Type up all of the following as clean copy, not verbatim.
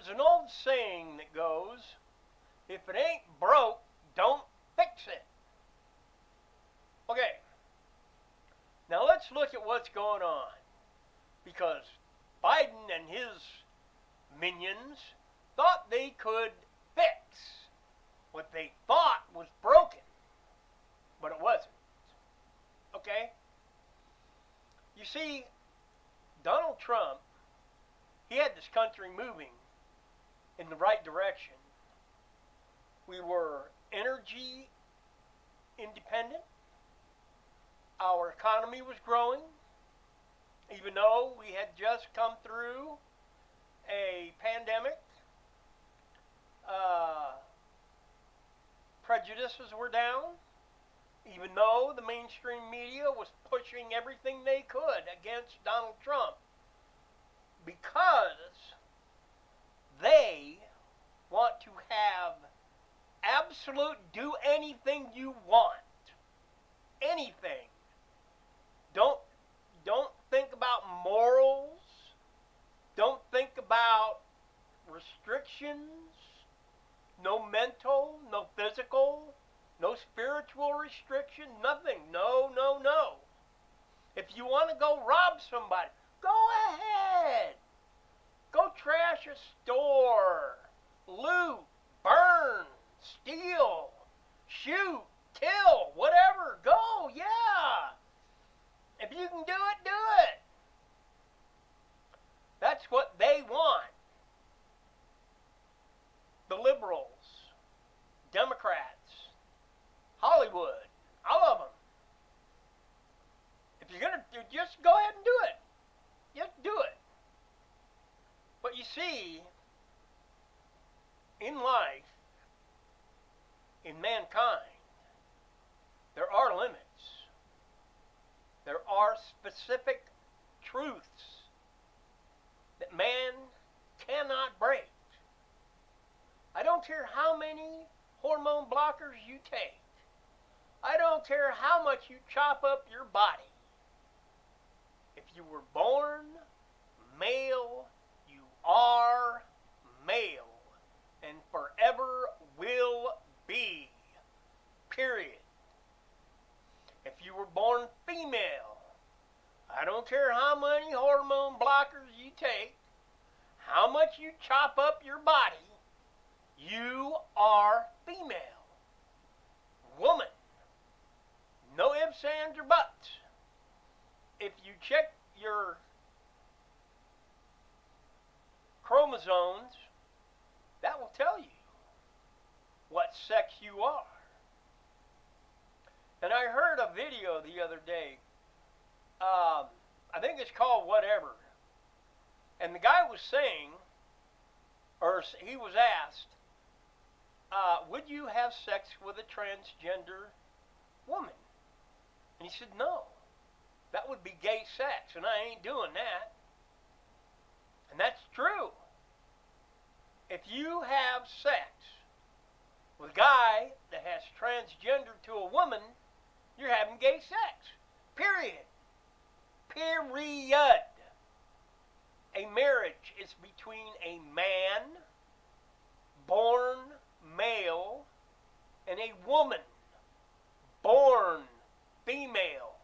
There's an old saying that goes, if it ain't broke, don't fix it. Okay, now let's look at what's going on. Because Biden and his minions thought they could fix what they thought was broken, but it wasn't. Okay? You see, Donald Trump, he had this country moving in the right direction. We were energy independent. Our economy was growing, even though we had just come through a pandemic. Prejudices were down, even though the mainstream media was pushing everything they could against Donald Trump, because they want to have absolute do anything you want. Anything. Don't think about morals. Don't think about restrictions. No mental, no physical, no spiritual restriction, nothing. No, no, no. If you want to go rob somebody, go ahead. Go trash a store, loot, burn, steal, shoot, kill, whatever. Go, yeah. If you can do it, do it. That's what they want. The liberals, Democrats, Hollywood, all of them. If you're going to just go ahead and do it. Just do it. But you see, in life, in mankind, there are limits. There are specific truths that man cannot break. I don't care how many hormone blockers you take. I don't care how much you chop up your body. If you were born male, you are male and forever will be. Period. If you were born female, I don't care how many hormone blockers you take, how much you chop up your body, you are female. Woman. No ifs, ands, or buts. If you check your chromosomes, that will tell you what sex you are. And I heard a video the other day. I think it's called Whatever. And the guy was saying, or he was asked, would you have sex with a transgender woman? And he said, no. That would be gay sex, and I ain't doing that. And that's true. If you have sex with a guy that has transgender to a woman, you're having gay sex. Period. Period. A marriage is between a man, born male, and a woman, born female.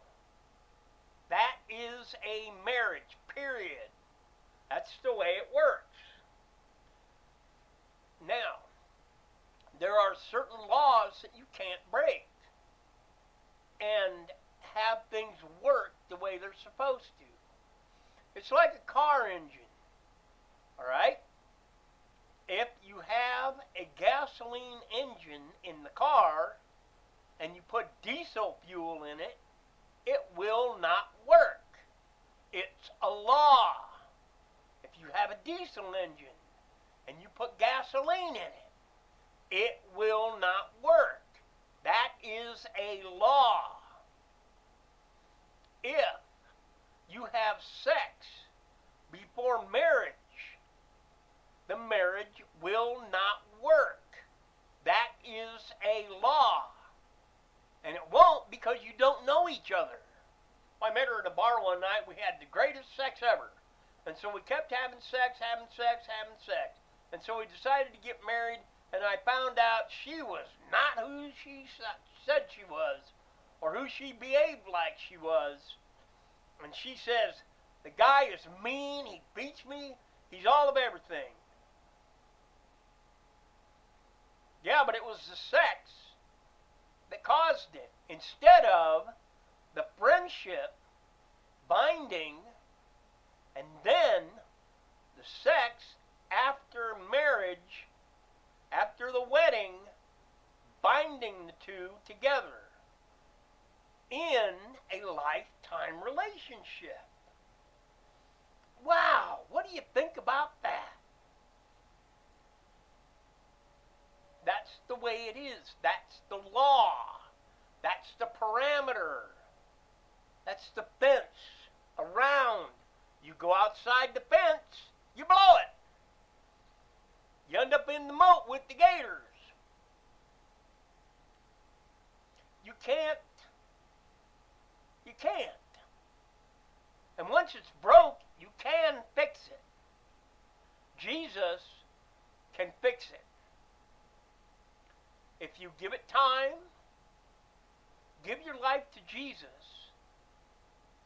That is a marriage, period. That's the way it works. Now, there are certain laws that you can't break and have things work the way they're supposed to. It's like a car engine, all right? If you have a gasoline engine in the car and you put diesel fuel in it, it will not work. It's a law. If you have a diesel engine and you put gasoline in it, it will not work. That is a law. If you have sex before marriage, the marriage will not work. That is a law. And it won't because you don't know each other. I met her at a bar one night. We had the greatest sex ever. And so we kept having sex. And so we decided to get married, and I found out she was not who she said she was, or who she behaved like she was. And she says, the guy is mean, he beats me, he's all of everything. Yeah, but it was the sex that caused it, instead of the friendship binding, and then the sex after marriage, after the wedding, binding the two together in a lifetime relationship. Wow, what do you think about that? That's the way it is. That's the law. That's the parameter. That's the fence around. You go outside the fence, you blow it. You end up in the moat with the gators. You can't. And once it's broke, you can fix it. Jesus can fix it. If you give it time, give your life to Jesus,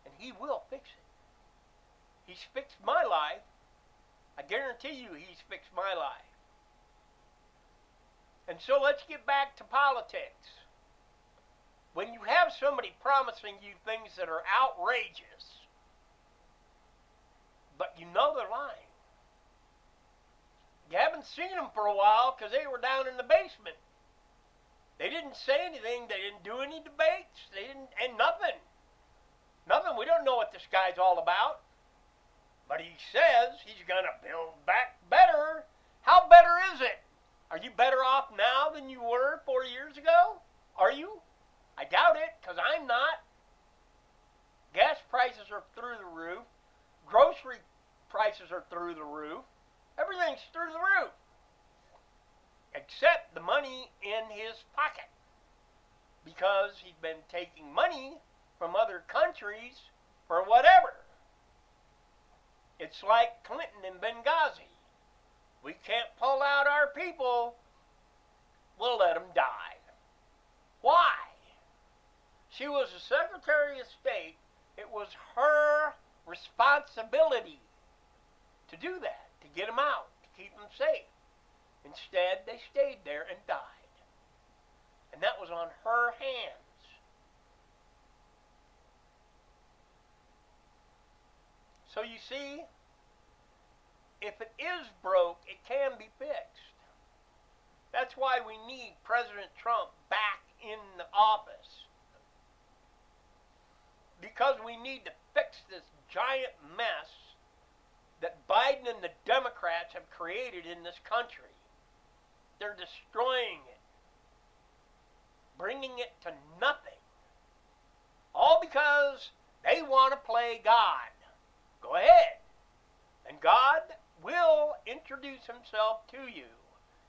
and He will fix it. He's fixed my life. I guarantee you He's fixed my life. And so let's get back to politics. When you have somebody promising you things that are outrageous, but you know they're lying. You haven't seen them for a while because they were down in the basement. They didn't say anything. They didn't do any debates. They didn't, and nothing. Nothing. We don't know what this guy's all about. But he says he's going to build back better. How better is it? Are you better off now than you were 4 years ago? Are you? I doubt it, because I'm not. Gas prices are through the roof. Grocery prices are through the roof. Everything's through the roof. Except the money in his pocket. Because he's been taking money from other countries for whatever. It's like Clinton and Benghazi. We can't pull out our people. We'll let them die. Why? She was the Secretary of State. It was her responsibility to do that, to get them out, to keep them safe. Instead, they stayed there and died. And that was on her hands. So you see, if it is broke, it can be fixed. That's why we need President Trump back in the office. Because we need to fix this giant mess that Biden and the Democrats have created in this country. They're destroying it, bringing it to nothing. All because they want to play God. Go ahead. And God will introduce Himself to you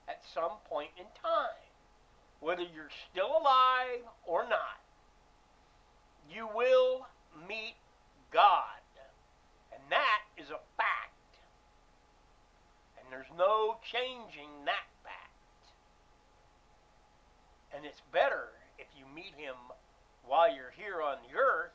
at some point in time. Whether you're still alive or not, you will meet God. And that is a fact. And there's no changing that fact. And it's better if you meet Him while you're here on the earth